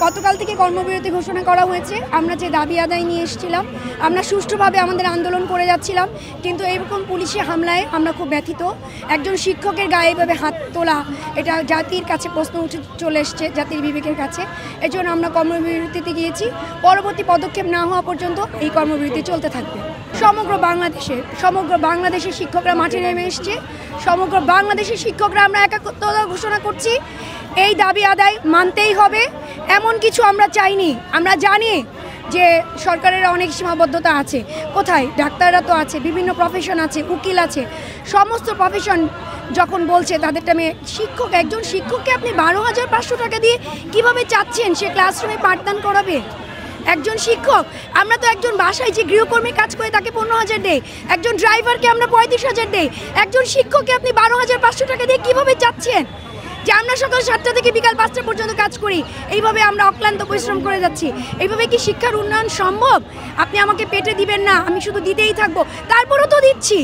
গতকাল থেকে কর্মবিরতি ঘোষণা করা হয়েছে। আমরা যে দাবি আদায় নিয়ে এসেছিলাম, আমরা সুষ্ঠুভাবে আমাদের আন্দোলন করে যাচ্ছিলাম, কিন্তু এইরকম পুলিশি হামলায় আমরা খুব ব্যথিত। একজন শিক্ষকের গায়ে এভাবে হাত তোলা, এটা জাতির কাছে প্রশ্ন উঠে চলে এসছে, জাতির বিবেকের কাছে। এই জন্য আমরা কর্মবিরতিতে গিয়েছি। পরবর্তী পদক্ষেপ না হওয়া পর্যন্ত এই কর্মবিরতি চলতে থাকবে। সমগ্র বাংলাদেশের শিক্ষকরা মাঠে নেমে এসছে। সমগ্র বাংলাদেশের শিক্ষকরা আমরা একাত্মতা ঘোষণা করছি। এই দাবি আদায় মানতেই হবে, এমন কিছু আমরা চাইনি। আমরা জানি যে সরকারের অনেক সীমাবদ্ধতা আছে। কোথায়? ডাক্তাররা তো আছে, বিভিন্ন প্রফেশন আছে, উকিল আছে, সমস্ত প্রফেশন যখন বলছে তাদেরটা শিক্ষক, একজন শিক্ষককে আপনি 12,500 টাকা দিয়ে কিভাবে চাচ্ছেন সে ক্লাসরুমে পাঠদান করাবে? একজন শিক্ষক, আমরা তো একজন বাসায় যে গৃহকর্মী কাজ করে তাকে 15,000 দেই, একজন ড্রাইভারকে আমরা 35,000 দেই, একজন শিক্ষককে আপনি 12,500 টাকা দিয়ে কিভাবে চাচ্ছেন যে আমরা সকাল 7টা থেকে বিকাল 5টা পর্যন্ত কাজ করি? এইভাবে আমরা অক্লান্ত পরিশ্রম করে যাচ্ছি। এইভাবে কি শিক্ষার উন্নয়ন সম্ভব? আপনি আমাকে পেটে দিবেন না, আমি শুধু দিতেই থাকবো, তারপরও তো দিচ্ছি।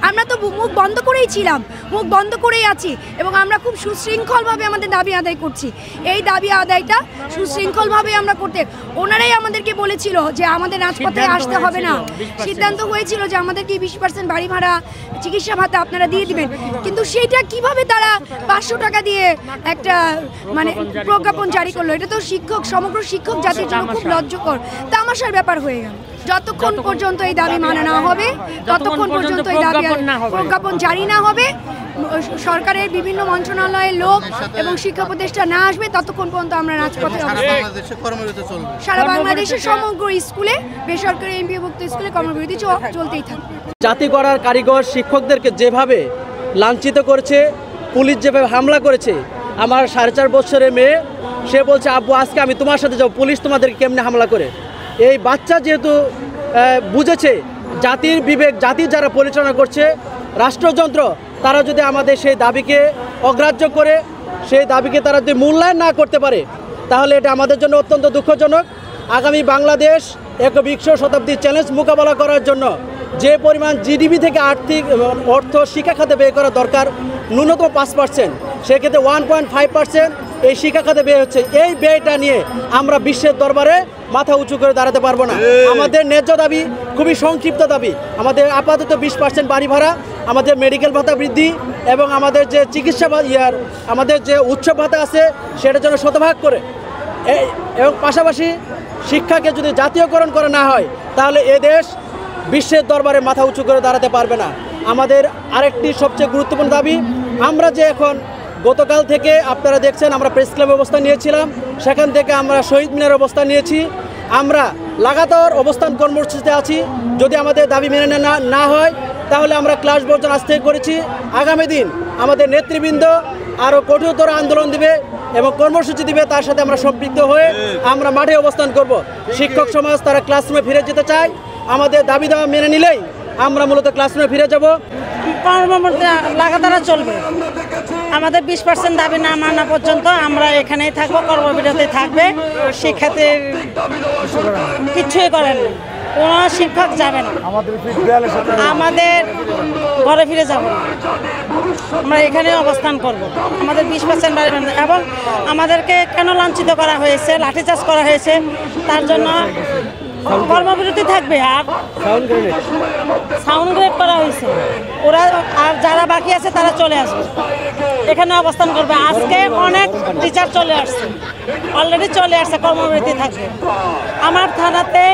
আমরা তো মুখ বন্ধ করেই ছিলাম, মুখ বন্ধ করেই আছি, এবং আমরা খুব সুশৃঙ্খলভাবে আমাদের দাবি আদায় করছি। এই দাবি আদায়টা সুশৃঙ্খলভাবে আমরা করতে, ওনারাই আমাদেরকে বলেছিল যে আমাদের রাজপথে আসতে হবে না। সিদ্ধান্ত হয়েছিল যে আমাদেরকে 20% বাড়ি ভাড়া, চিকিৎসা ভাতা আপনারা দিয়ে দিবেন, কিন্তু সেইটা কিভাবে তারা 500 টাকা দিয়ে একটা প্রজ্ঞাপন জারি করলো? এটা তো সমগ্র শিক্ষক জাতির জন্য খুব লজ্জাকর, তামাশার ব্যাপার হয়ে গেল। যতক্ষণ পর্যন্ত এই দাবি মানা না হবে, ততক্ষণ পর্যন্ত এই দাবি প্রজ্ঞাপন জারি না হবে, সরকারের বিভিন্ন মন্ত্রণালয়ের লোক এবং শিক্ষা উপদেষ্টা না আসবে, ততক্ষণ পর্যন্ত আমরা রাজপথে সারা বাংলাদেশের সমগ্র স্কুলে, বেসরকারি এমপিওভুক্ত স্কুলে কর্মবিরতি চলতেই থাকবে। জাতি গড়ার কারিগর শিক্ষকদেরকে যেভাবে লাঞ্ছিত করেছে, পুলিশ যেভাবে হামলা করেছে, আমার 4.5 বছরের মেয়ে সে বলছে, আব্বু আজকে আমি তোমার সাথে যাবো, পুলিশ তোমাদেরকে কেমনে হামলা করে। এই বাচ্চা যেহেতু বুঝেছে জাতির বিবেক, জাতির যারা পরিচালনা করছে রাষ্ট্রযন্ত্র, তারা যদি আমাদের সেই দাবিকে অগ্রাহ্য করে, সেই দাবিকে তারা যদি মূল্যায়ন না করতে পারে, তাহলে এটা আমাদের জন্য অত্যন্ত দুঃখজনক। আগামী বাংলাদেশ 21শ শতাব্দীর চ্যালেঞ্জ মোকাবেলা করার জন্য যে পরিমাণ জিডিপি থেকে অর্থ শিক্ষা খাতে ব্যয় করা দরকার, ন্যূনতম 5%, সেক্ষেত্রে 1.5% এই শিক্ষা খাতে ব্যয় হচ্ছে। এই ব্যয়টা নিয়ে আমরা বিশ্বের দরবারে মাথা উঁচু করে দাঁড়াতে পারবো না। আমাদের ন্যায্য দাবি খুবই সংক্ষিপ্ত দাবি। আমাদের আপাতত 20% বাড়ি ভাড়া, আমাদের মেডিকেল ভাতা বৃদ্ধি, এবং আমাদের যে চিকিৎসা আমাদের যে উৎসব ভাতা আছে সেটার জন্য শতভাগ করে, এবং পাশাপাশি শিক্ষাকে যদি জাতীয়করণ করা না হয়, তাহলে এদেশ বিশ্বের দরবারে মাথা উঁচু করে দাঁড়াতে পারবে না। আমাদের আরেকটি সবচেয়ে গুরুত্বপূর্ণ দাবি, আমরা যে এখন গতকাল থেকে আপনারা দেখছেন আমরা প্রেস ক্লাবে অবস্থান নিয়েছিলাম, সেখান থেকে আমরা শহীদ মিনারে অবস্থান নিয়েছি। আমরা লাগাতার অবস্থান কর্মসূচিতে আছি। যদি আমাদের দাবি মেনে না হয়, তাহলে আমরা ক্লাস বর্জন আজ থেকে করেছি। আগামী দিন আমাদের নেতৃবৃন্দ আরও কঠোরতর আন্দোলন দিবে এবং কর্মসূচি দিবে, তার সাথে আমরা সম্পৃক্ত হয়ে আমরা মাঠে অবস্থান করব। শিক্ষক সমাজ তারা ক্লাসরুমে ফিরে যেতে চায়, আমাদের দাবি দাওয়া মেনে নিলেই আমরা মূলত ক্লাসরুমে ফিরে যাব। কর্মবিরতি লাগাতার চলবে। আমাদের 20% দাবি না মানা পর্যন্ত আমরা এখানেই থাকবো, কর্মবিরতি থাকবে। শিক্ষার্থীর কিছুই করেন না, কোনো শিক্ষক যাবে না, আমাদের ঘরে ফিরে যাব না, আমরা এখানে অবস্থান করব। আমাদের 20% বাড়ি, এবং আমাদেরকে কেন লাঞ্ছিত করা হয়েছে, লাঠিচার্জ করা হয়েছে, তার জন্য কর্মবিরতি থাকবে। আর সাউন্ড গ্রেড করা হয়েছে, ওরা আর যারা বাকি আছে তারা চলে আসবে, এখানে অবস্থান করবে। আজকে অনেক টিচার চলে আসছে, অলরেডি চলে আসছে, কর্মবিরতি থাকবে। আমার থানাতে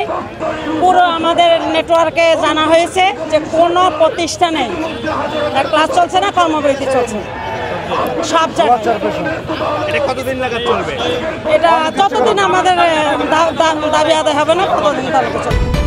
পুরো আমাদের নেটওয়ার্কে জানা হয়েছে যে কোনো প্রতিষ্ঠানে ক্লাস চলছে না, কর্মবিরতি চলছে সব জায়গায়। এটা যতদিন আমাদের দাবি আদায় হবে না, ততদিন চলবে।